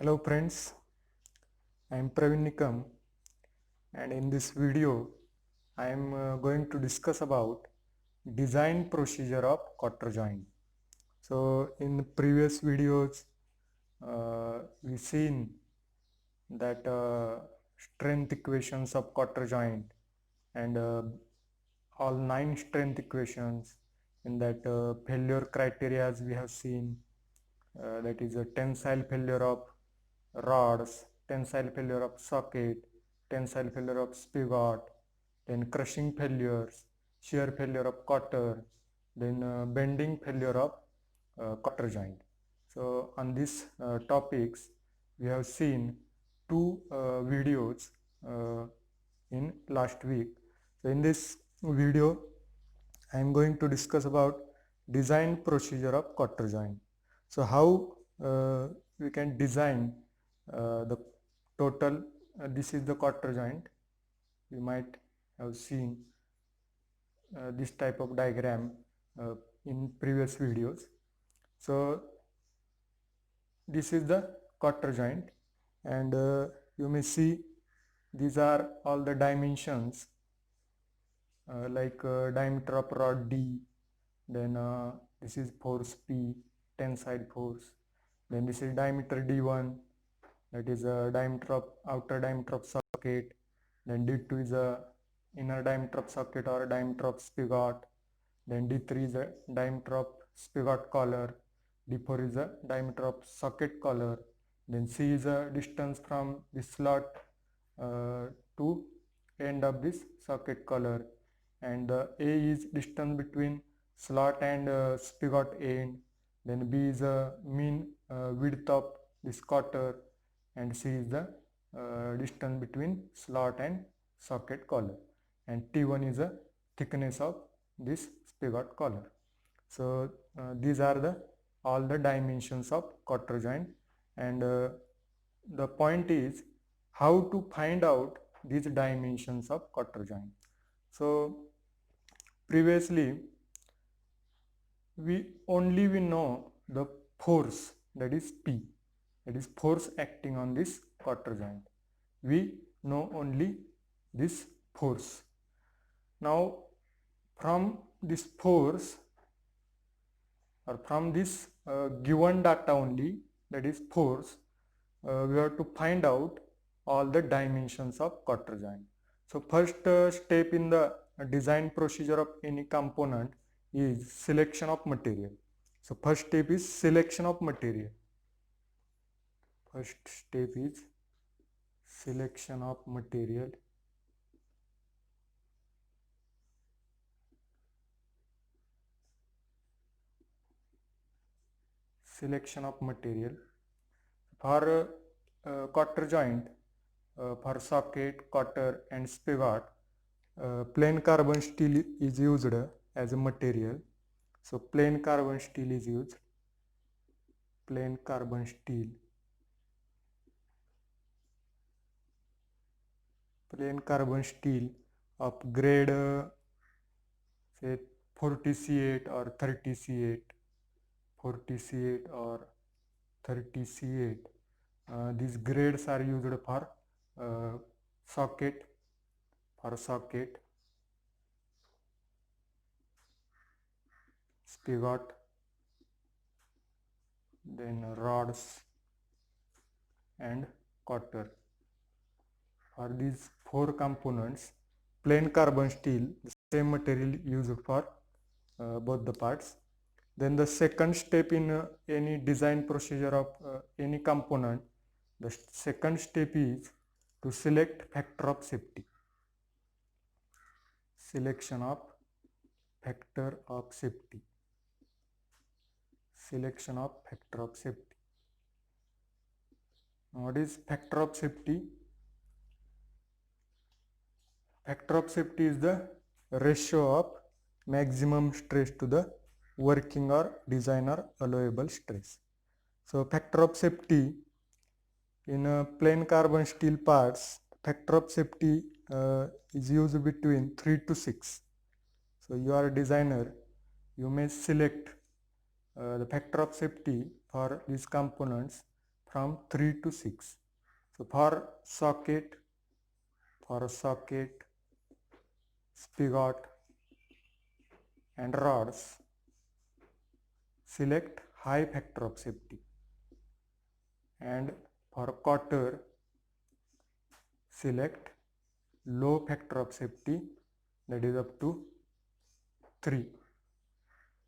Hello friends, I am Praveen Nikam, and in this video I am going to discuss about design procedure of quarter joint. So in previous videos we seen that strength equations of quarter joint and all 9 strength equations. In that failure criteria as we have seen, that is a tensile failure of rods, tensile failure of socket, tensile failure of spigot, then crushing failures, shear failure of quarter, then bending failure of quarter joint. So on these topics we have seen two videos in last week. So in this video I am going to discuss about design procedure of quarter joint. So how we can design the total, this is the quarter joint. You might have seen this type of diagram in previous videos. So this is the quarter joint, and you may see these are all the dimensions, like diameter of rod D, then this is force P, tensile force, then this is diameter D1, that is a diameter of outer diameter of socket, then D2 is a inner diameter of socket or diameter of spigot, then D3 is a diameter of spigot collar, D4 is a diameter of socket collar, then C is a distance from the slot to end of this socket collar, and A is distance between slot and spigot end, then B is a mean width of this quarter, and C is the distance between slot and socket collar, and T1 is the thickness of this spigot collar. So these are the all the dimensions of quarter joint, and the point is how to find out these dimensions of quarter joint. So previously we know the force, that is P, that is force acting on this quarter joint. We know only this force. Now from this force, or from this given data only, that is force, we have to find out all the dimensions of quarter joint. So first step in the design procedure of any component is selection of material. So first step is selection of material. First step is selection of material. Selection of material for quarter joint, for socket, quarter and spigot, plain carbon steel is used as a material. So plain carbon steel is used, plain carbon steel, plain carbon steel of grade say 40C8 or 30C8, 40C8 or 30C8. These grades are used for socket, spigot, then rods and quarter. For these four components, plain carbon steel, the same material used for both the parts. Then the second step in any design procedure of any component, the second step is to select factor of safety. Selection of factor of safety. Selection of factor of safety. Now, what is factor of safety? Factor of safety is the ratio of maximum stress to the working or design or allowable stress. So factor of safety in plain carbon steel parts, factor of safety is used between 3 to 6. So you are a designer, you may select the factor of safety for these components from 3 to 6. So for socket, spigot and rods, select high factor of safety, and for cotter, select low factor of safety, that is up to 3.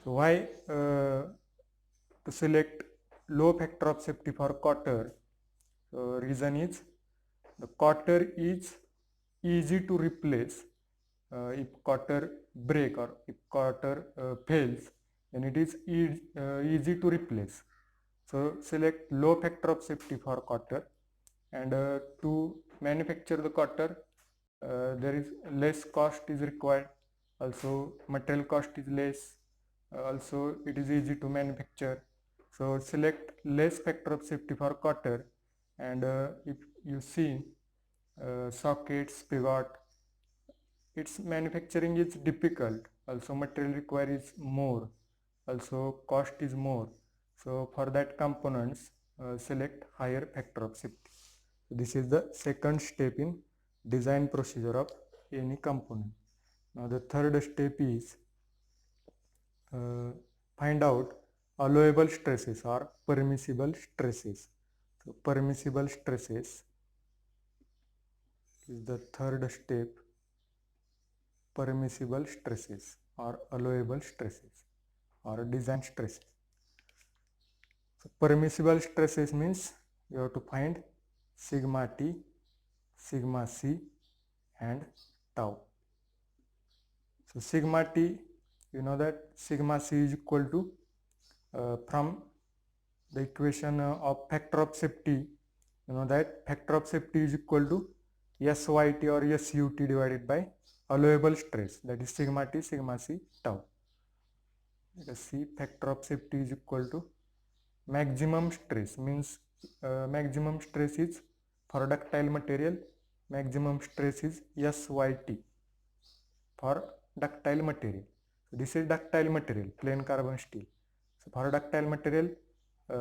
So why to select low factor of safety for cotter? Reason is the cotter is easy to replace. If cotter break or if cotter fails, then it is easy to replace. So select low factor of safety for cotter, and to manufacture the cotter there is less cost is required. Also material cost is less. Also it is easy to manufacture. So select less factor of safety for cotter, and if you see socket, spigot, its manufacturing is difficult. Also material requires more. Also cost is more. So for that components, select higher factor of safety. So this is the second step in design procedure of any component. Now the third step is find out allowable stresses or permissible stresses. So permissible stresses is the third step. Permissible stresses or allowable stresses or design stresses. So permissible stresses means you have to find sigma T, sigma C and tau. So sigma T, you know that sigma C is equal to from the equation of factor of safety, you know that factor of safety is equal to SYT or SUT divided by allowable stress, that is sigma T, sigma C, tau. Let us see, factor of safety is equal to maximum stress, means maximum stress is for ductile material, maximum stress is SYT for ductile material. So this is ductile material, plain carbon steel. So for ductile material,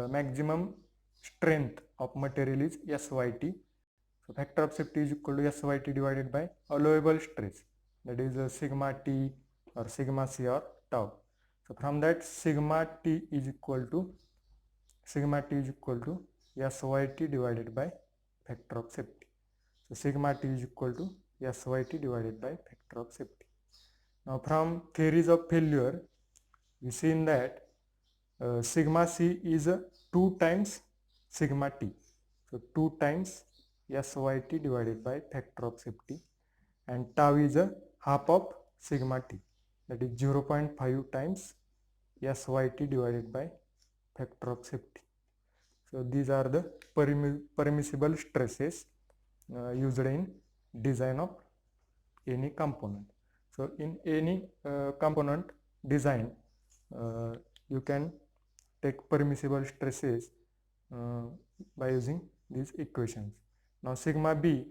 maximum strength of material is SYT. So factor of safety is equal to SYT divided by allowable stress, that is sigma T or sigma C or tau. So from that sigma T is equal to SYT divided by factor of safety. So sigma T is equal to SYT divided by factor of safety. Now from theories of failure, we seen that sigma C is 2 times sigma T. So 2 times SYT divided by factor of safety, and tau is a half of sigma T, that is 0.5 times SYT divided by factor of safety. So these are the permissible stresses used in design of any component. So in any component design, you can take permissible stresses by using these equations. Now sigma B,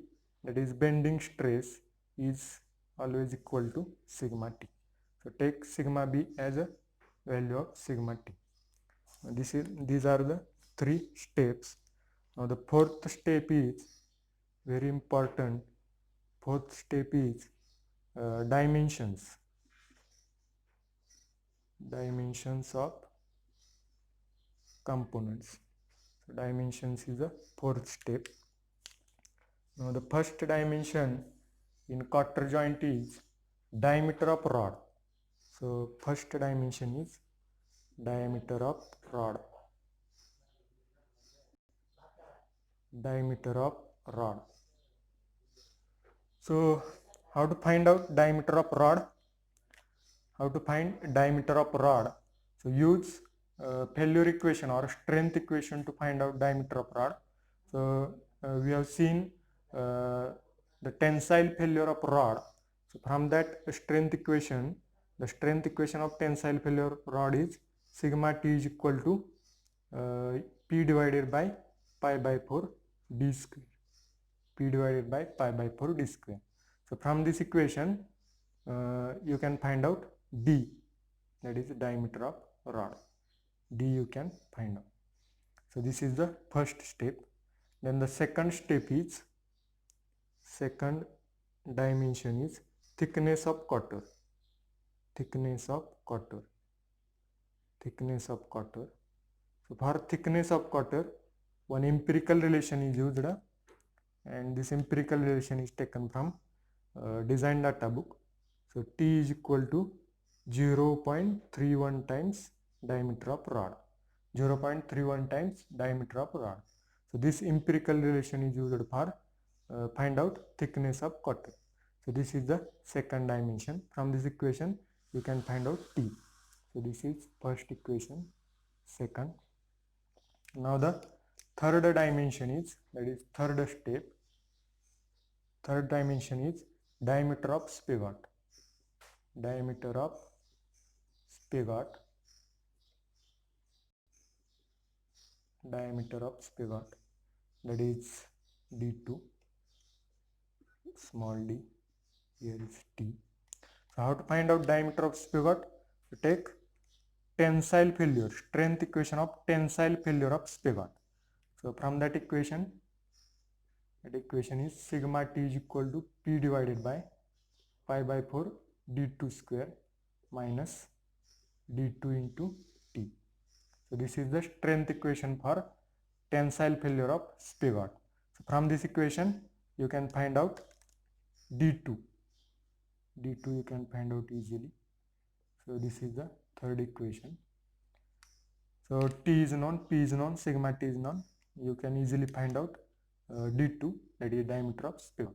that is bending stress, is always equal to sigma T. So take sigma B as a value of sigma T. These are the 3 steps. Now the fourth step is very important. Fourth step is dimensions of components. So dimensions is the fourth step. Now the first dimension in cotter joint is diameter of rod. So first dimension is diameter of rod. So how to find out diameter of rod? So use failure equation or strength equation to find out diameter of rod. So we have seen the tensile failure of rod. So from that strength equation, the strength equation of tensile failure rod is sigma T is equal to P divided by pi by 4 d square. P divided by pi by 4 d square. So from this equation, you can find out D, that is diameter of rod. D you can find out. So this is the first step. Then the second dimension is thickness of cutter. Thickness of cutter. So for thickness of cutter, one empirical relation is used, and this empirical relation is taken from design data book. So T is equal to 0.31 times diameter of rod. 0.31 times diameter of rod. So this empirical relation is used for find out thickness of cutter. So this is the second dimension. From this equation you can find out T. So this is first equation, second. Now the third dimension is, that is third step. Third dimension is diameter of spigot. Diameter of spigot. Diameter of spigot, that is D2, small d, here is T. So how to find out diameter of spigot? To take tensile failure, strength equation of tensile failure of spigot. So from that equation is sigma T is equal to P divided by pi by 4 D2 square minus D2 into T. So this is the strength equation for tensile failure of spigot. So from this equation you can find out D2. D2 you can find out easily. So this is the third equation. So T is known, P is known, sigma T is known. You can easily find out D2, that is diameter of spigot.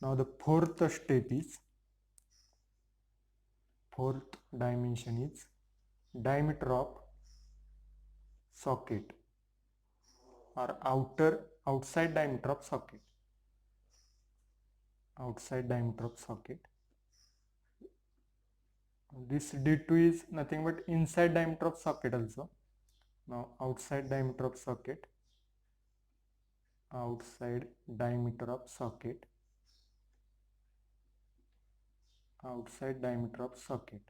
Now the fourth dimension is diameter of socket, or outside diameter of socket. Outside diameter of socket. This D2 is nothing but inside diameter of socket also. Now outside diameter of socket. Outside diameter of socket. Outside diameter of socket.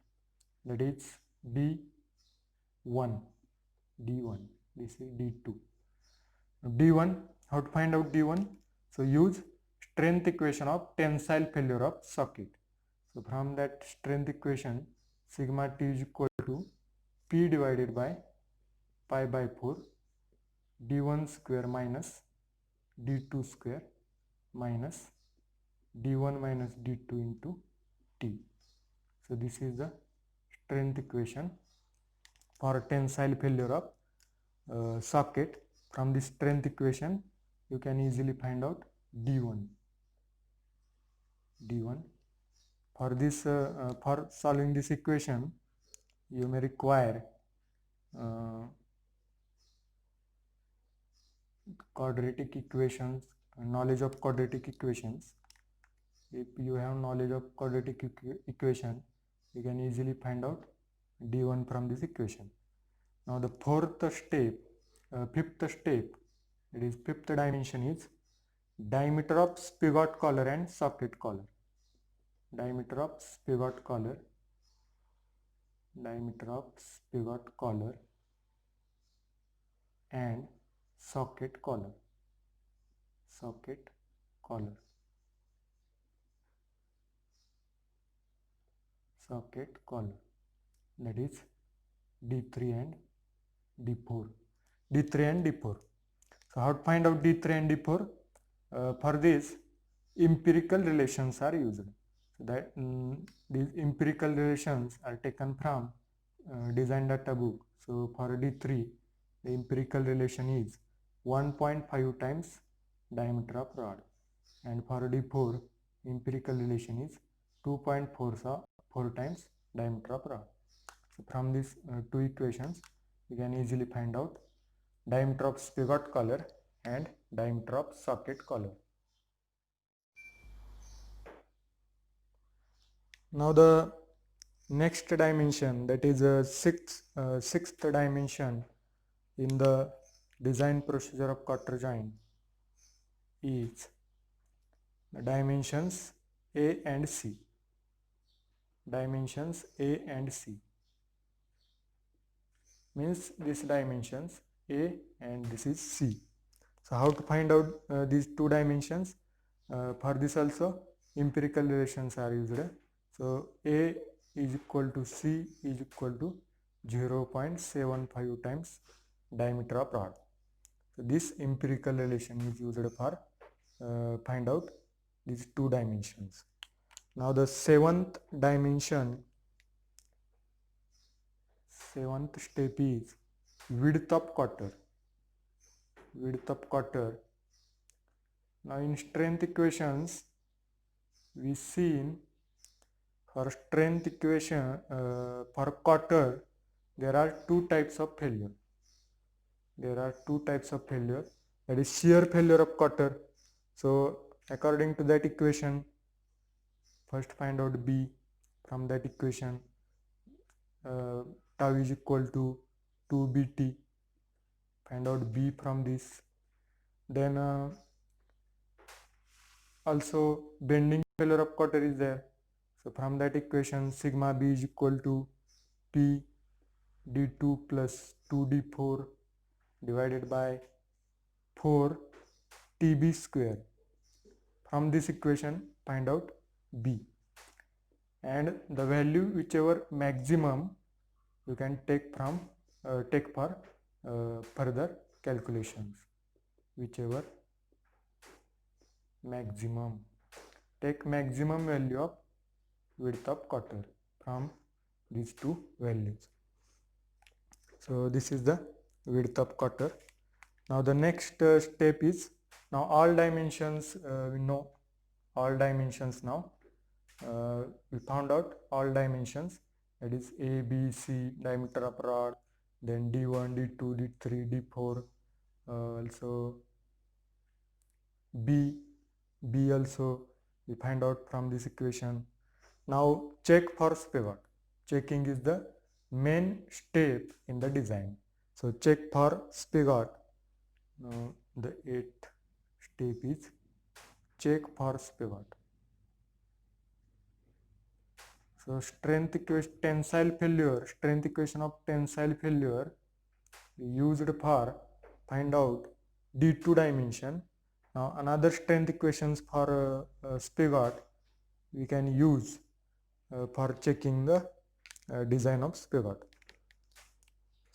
That is D1. D1. This is D2. D1, how to find out D1? So use strength equation of tensile failure of socket. So from that strength equation, sigma T is equal to P divided by pi by 4 D1 square minus D2 square minus D1 minus D2 into T. So this is the strength equation for tensile failure of socket. From this strength equation you can easily find out D1. For this for solving this equation you may require quadratic equations, knowledge of quadratic equations. If you have knowledge of quadratic equation, you can easily find out D1 from this equation. Now the fifth step, it is fifth dimension, is diameter of spigot collar and socket collar. Diameter of spigot collar. Diameter of spigot collar and socket collar. Socket collar. Socket collar, that is D3 and D4. D3 and D4. So how to find out D3 and D4? For this empirical relations are used. So that these empirical relations are taken from design data book. So for D3 the empirical relation is 1.5 times diameter of rod, and for D4 empirical relation is 2.4 times diameter of rod. So from these two equations you can easily find out diameter of spigot collar and diameter of socket collar. Now the next dimension, that is sixth dimension in the design procedure of cutter joint, is the dimensions A and C. Dimensions A and C means these dimensions A and this is C. So how to find out these two dimensions? For this also empirical relations are used. So A is equal to C is equal to 0.75 times diameter of rod. So this empirical relation is used for find out these two dimensions. Now the seventh step is width of quarter. Now in strength equations we seen for strength equation for quarter there are two types of failure. That is shear failure of quarter. So according to that equation, first find out B. From that equation, tau is equal to 2bt. Find out B from this. Then also bending failure of quarter is there. So from that equation, sigma B is equal to P d2 plus 2d4 divided by 4 tb square. From this equation, find out B. And the value whichever maximum you can take from take for further calculations. Whichever maximum, take maximum value of width of quarter from these two values. So this is the width of quarter. Now the next step is, now all dimensions we know all dimensions now. We found out all dimensions, that is A, B, C, diameter of rod, then D1, D2, D3, D4, also B also we find out from this equation. Now check for spigot. Checking is the main step in the design. So check for spigot. Now the 8th step is check for spigot. So strength equation of tensile failure used for find out D2 dimension. Now another strength equations for spigot we can use for checking the design of spigot.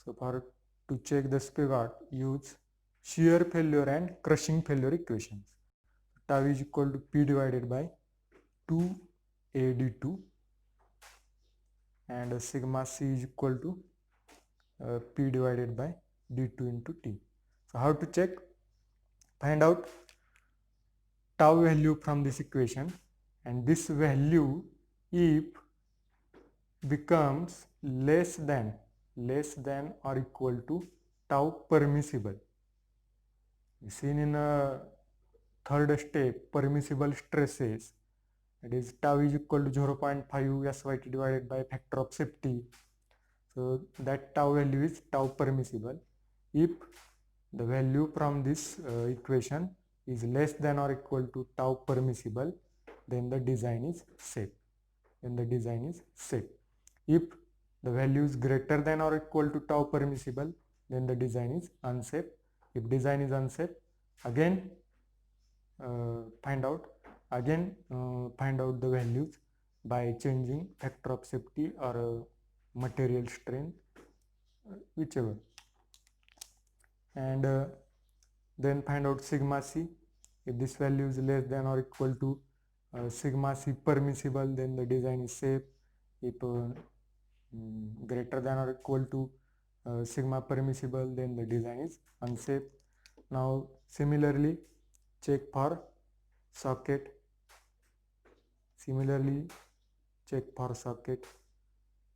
So to check the spigot, use shear failure and crushing failure equations. Tau is equal to P divided by 2AD2 and sigma C is equal to P divided by D2 into T. So how to check? Find out tau value from this equation, and this value if becomes less than or equal to tau permissible. Seen in a third step, permissible stresses, that is tau is equal to 0.5 SYT divided by factor of safety. So that tau value is tau permissible. If the value from this equation is less than or equal to tau permissible, then the design is safe. If the value is greater than or equal to tau permissible, then the design is unsafe. If design is unsafe, again find out the values by changing factor of safety or material strength, whichever, and then find out sigma C. If this value is less than or equal to sigma C permissible, then the design is safe. If greater than or equal to sigma permissible, then the design is unsafe. Now similarly check for socket.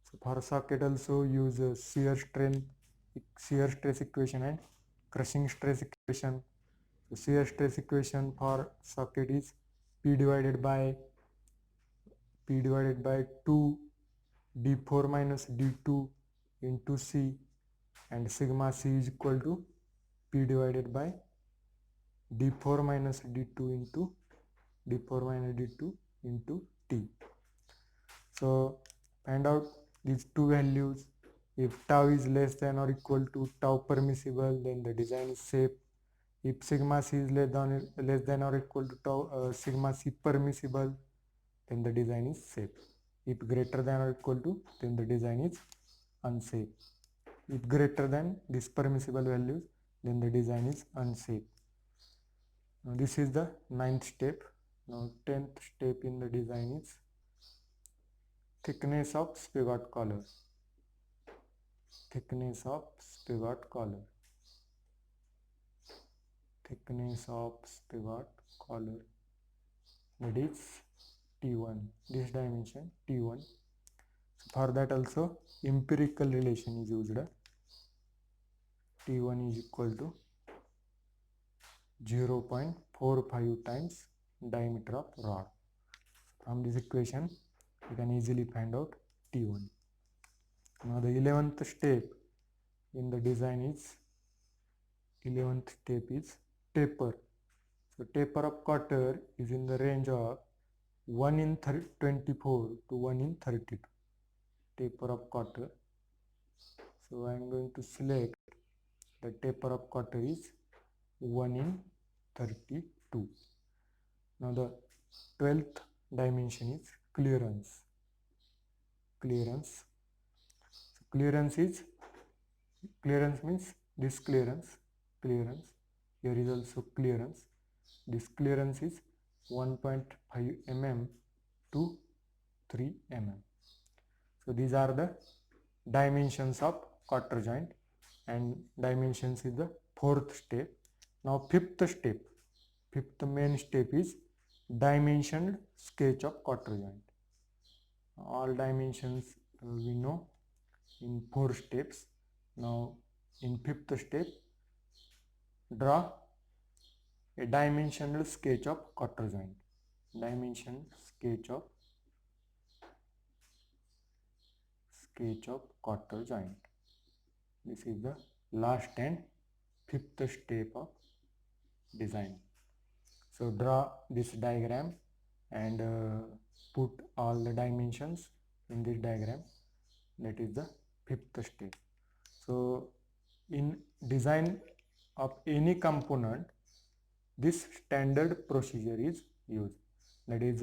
So for socket also use shear stress equation and crushing stress equation. So shear stress equation for socket is P divided by 2 d4 minus d2 into C, and sigma C is equal to P divided by d4 minus d2 into T. So find out these two values. If tau is less than or equal to tau permissible, then the design is safe. If sigma c is less than or equal to tau sigma c permissible, then the design is safe. If greater than or equal to, then the design is unsafe. If greater than this permissible values, then the design is unsafe. Now this is the 9th step. Now 10th step in the design is thickness of spigot collar. Thickness of spigot collar. Thickness of spigot collar, that is T1. This dimension T1. So for that also empirical relation is used. T1 is equal to 0.45 times diameter of rod. From this equation you can easily find out T1. Now the 11th step in the design is taper. So taper of cutter is in the range of 1 in 24 to 1 in 32. Taper of cutter. So I am going to select the taper of cutter is 1 in 32. Now the 12th dimension is clearance. Clearance. So clearance means this clearance. Here is also clearance. This clearance is 1.5 mm to 3 mm. So these are the dimensions of cutter joint, and dimensions is the 4th step. Now 5th main step is dimensioned sketch of cutter joint. All dimensions we know in 4 steps. Now in 5th step, draw a dimensional sketch of cutter joint. Dimension sketch of cutter joint. This is the last and 5th step of design. So draw this diagram and put all the dimensions in this diagram. That is the 5th step. So in design of any component, this standard procedure is used. That is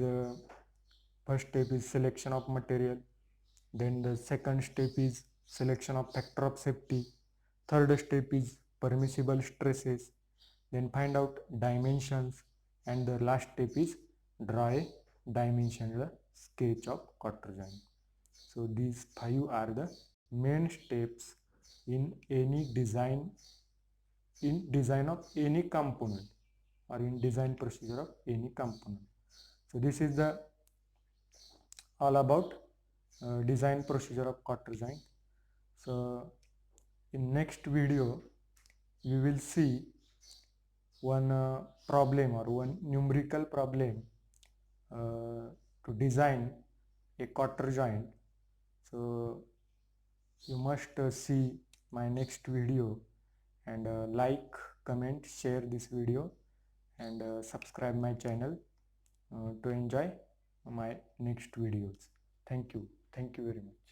first step is selection of material. Then the second step is selection of factor of safety. Third step is permissible stresses. Then find out dimensions, and the last step is draw a dimensional sketch of cutter joint. So these 5 are the main steps in any design, of any component, or in design procedure of any component. So this is the all about design procedure of cutter joint. So in next video we will see one problem or one numerical problem to design a cutter joint. So you must see my next video, and like, comment, share this video, and subscribe my channel to enjoy my next videos. Thank you very much.